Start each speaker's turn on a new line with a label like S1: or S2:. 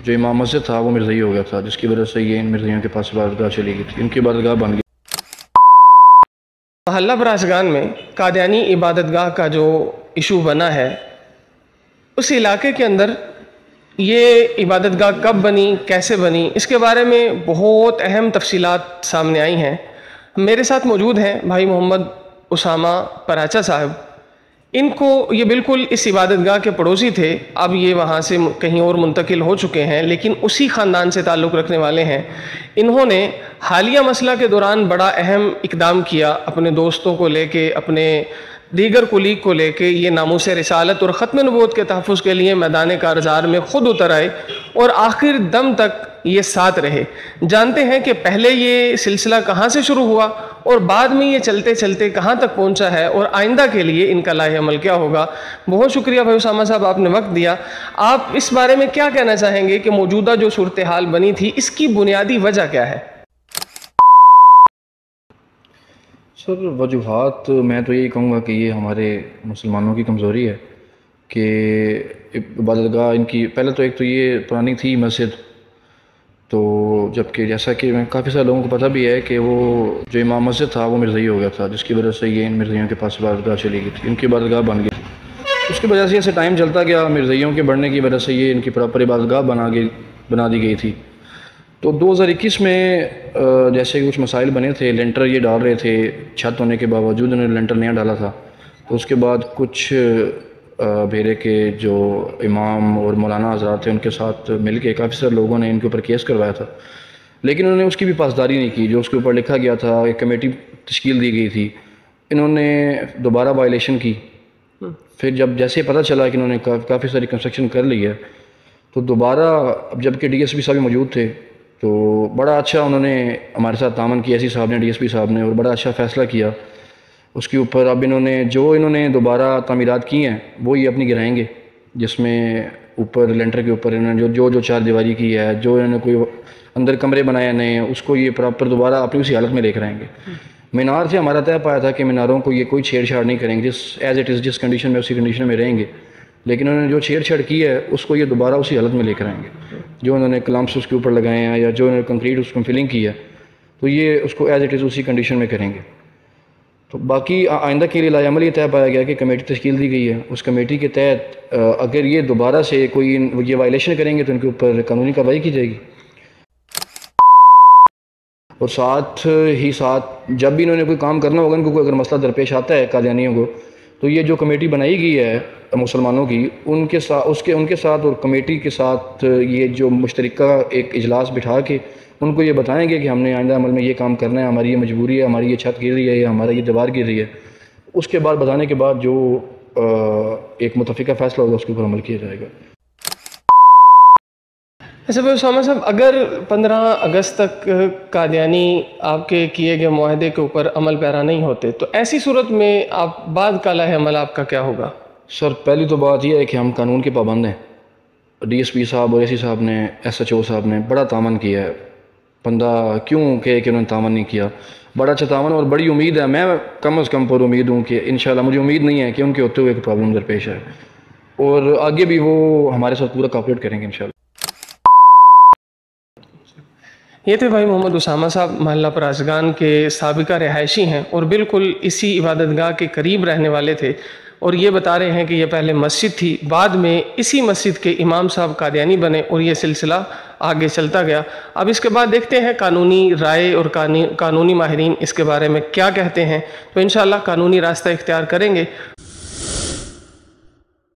S1: جو امام مسجد تھا وہ مرزئی ہو گیا تھا، جس کی وجہ سے یہ ان مرزیوں کے پاس عبادتگاہ چلی گئی تھی، ان کی عبادتگاہ بن گئی۔
S2: محلہ پراسگان میں قادیانی عبادتگاہ کا جو ایشو بنا ہے، اس علاقے کے اندر یہ عبادتگاہ کب بنی، کیسے بنی، اس کے بارے میں بہت اہم تفصیلات سامنے آئی ہیں۔ میرے ساتھ موجود ہیں بھائی محمد اسامہ پراچا صاحب۔ ان کو یہ بالکل اس عبادتگاہ کے پڑوسی تھے، اب یہ وہاں سے کہیں اور منتقل ہو چکے ہیں، لیکن اسی خاندان سے تعلق رکھنے والے ہیں۔ انہوں نے حالیہ مسئلہ کے دوران بڑا اہم اقدام کیا، اپنے دوستوں کو لے کے، اپنے دیگر کولیگ کو لے کے، یہ ناموس رسالت اور ختم نبوت کے تحفظ کے لیے میدان کارزار میں خود اتر آئے اور آخر دم تک یہ ساتھ رہے۔ جانتے ہیں کہ پہلے یہ سلسلہ کہاں سے شروع ہوا اور بعد میں یہ چلتے چلتے کہاں تک پہنچا ہے، اور آئندہ کے لیے ان کا لاہ عمل کیا ہوگا۔ بہت شکریہ بھائی اسامہ صاحب، آپ نے وقت دیا۔ آپ اس بارے میں کیا کہنا چاہیں گے کہ موجودہ جو صورتحال بنی تھی، اس کی بنیادی وجہ کیا ہے؟
S1: سر وجوہات میں تو یہی کہوں گا کہ یہ ہمارے مسلمانوں کی کمزوری ہے کہ عبادتگاہ ان کی پہلے تو ایک تو یہ پرانی تھی مسجد، تو جبکہ جیسا کہ میں کافی سارے لوگوں کو پتہ بھی ہے کہ وہ جو امام مسجد تھا وہ مرزئی ہو گیا تھا، جس کی وجہ سے یہ ان مرزیوں کے پاس عبادتگاہ چلی گئی تھی، ان کی عبادتگاہ بن گئی تھی۔ اس کی وجہ سے ایسے ٹائم چلتا گیا، مرزیوں کے بڑھنے کی وجہ سے یہ ان کی پراپر عبادتگاہ بنا دی گئی تھی۔ تو 2021 میں جیسے کچھ مسائل بنے تھے، لینٹر یہ ڈال رہے تھے، چھت ہونے کے باوجود انہوں نے لینٹر نیا ڈالا تھا، تو اس کے بعد کچھ بھیرے کے جو امام اور مولانا حضرات تھے ان کے ساتھ مل کے کافی سارے لوگوں نے ان کے اوپر کیس کروایا تھا، لیکن انہوں نے اس کی بھی پاسداری نہیں کی۔ جو اس کے اوپر لکھا گیا تھا، ایک کمیٹی تشکیل دی گئی تھی، انہوں نے دوبارہ وائلیشن کی۔ پھر جب جیسے پتہ چلا کہ انہوں نے کافی ساری کنسٹرکشن کر لی ہے، تو دوبارہ جب کہ ڈی ایس پی صاحب موجود تھے، تو بڑا اچھا انہوں نے ہمارے ساتھ تعاون کیا، ایسی صاحب نے، ڈی ایس پی صاحب نے، اور بڑا اچھا فیصلہ کیا اس کے اوپر۔ اب انہوں نے دوبارہ تعمیرات کی ہیں وہ یہ اپنی گرائیں گے، جس میں اوپر لینٹر کے اوپر انہوں نے جو چار دیواری کی ہے، جو انہوں نے کوئی اندر کمرے بنائے نئے ہیں، اس کو یہ پراپر دوبارہ اپنی اسی حالت میں لے کر آئیں گے۔ مینار سے ہمارا طے پایا تھا کہ میناروں کو یہ کوئی چھیڑ چھاڑ نہیں کریں گے، ایز اٹ از جس کنڈیشن میں اسی کنڈیشن میں رہیں گے، لیکن انہوں نے جو چھیڑ چھاڑ کی ہے اس کو یہ دوبارہ اسی حالت میں لے کر آئیں گے۔ جو انہوں نے کلامس اس کے اوپر لگائے ہیں یا جو انہوں نے کنکریٹ اس کو فلنگ کی ہے، تو یہ اس کو ایز اٹ از اسی کنڈیشن میں کریں گے۔ تو باقی آئندہ کے لیے لاہ عمل یہ طے پایا گیا کہ کمیٹی تشکیل دی گئی ہے، اس کمیٹی کے تحت اگر یہ دوبارہ سے کوئی یہ وائلیشن کریں گے تو ان کے اوپر قانونی کارروائی کی جائے گی۔ اور ساتھ ہی جب بھی انہوں نے کوئی کام کرنا ہوگا، ان کو کوئی اگر مسئلہ درپیش آتا ہے قادیانیوں کو، تو یہ جو کمیٹی بنائی گئی ہے مسلمانوں کی، ان کے ساتھ اور کمیٹی کے ساتھ یہ جو مشترکہ ایک اجلاس بٹھا کے ان کو یہ بتائیں گے کہ ہم نے آئندہ عمل میں یہ کام کرنا ہے، ہماری یہ مجبوری ہے، ہماری یہ چھت گر رہی ہے یا ہمارا یہ دیوار گر رہی ہے۔ اس کے بعد بتانے کے بعد جو ایک متفقہ فیصلہ ہوگا اس کے اوپر عمل کیا جائے گا۔
S2: ایسے بھائی اسامہ صاحب، اگر 15 اگست تک قادیانی آپ کے کیے گئے معاہدے کے اوپر عمل پیرا نہیں ہوتے، تو ایسی صورت میں آپ بعد کا لاہ عمل آپ کا کیا ہوگا؟ سر
S1: پہلی تو بات یہ ہے کہ ہم قانون کے پابند ہیں۔ ڈی ایس پی صاحب اور اے سی صاحب نے، ایس ایچ او صاحب نے بڑا تعاون کیا ہے۔ بندہ کیوں کہ انہوں نے تعاون نہیں کیا، بڑا اچھا تعاون، اور بڑی امید ہے، میں کم از کم پر امید ہوں کہ انشاءاللہ، مجھے امید نہیں ہے کہ ان کے ہوتے ہوئے کوئی پرابلم درپیش ہے، اور آگے بھی وہ ہمارے ساتھ پورا کوآپریٹ کریں گے انشاءاللہ۔
S2: یہ تھے بھائی محمد اسامہ صاحب، محلہ پراسگان کے سابقہ رہائشی ہیں اور بالکل اسی عبادتگاہ کے قریب رہنے والے تھے، اور یہ بتا رہے ہیں کہ یہ پہلے مسجد تھی، بعد میں اسی مسجد کے امام صاحب قادیانی بنے اور یہ سلسلہ آگے چلتا گیا۔ اب اس کے بعد دیکھتے ہیں قانونی رائے اور قانونی ماہرین اس کے بارے میں کیا کہتے ہیں، تو انشاءاللہ قانونی راستہ اختیار کریں گے۔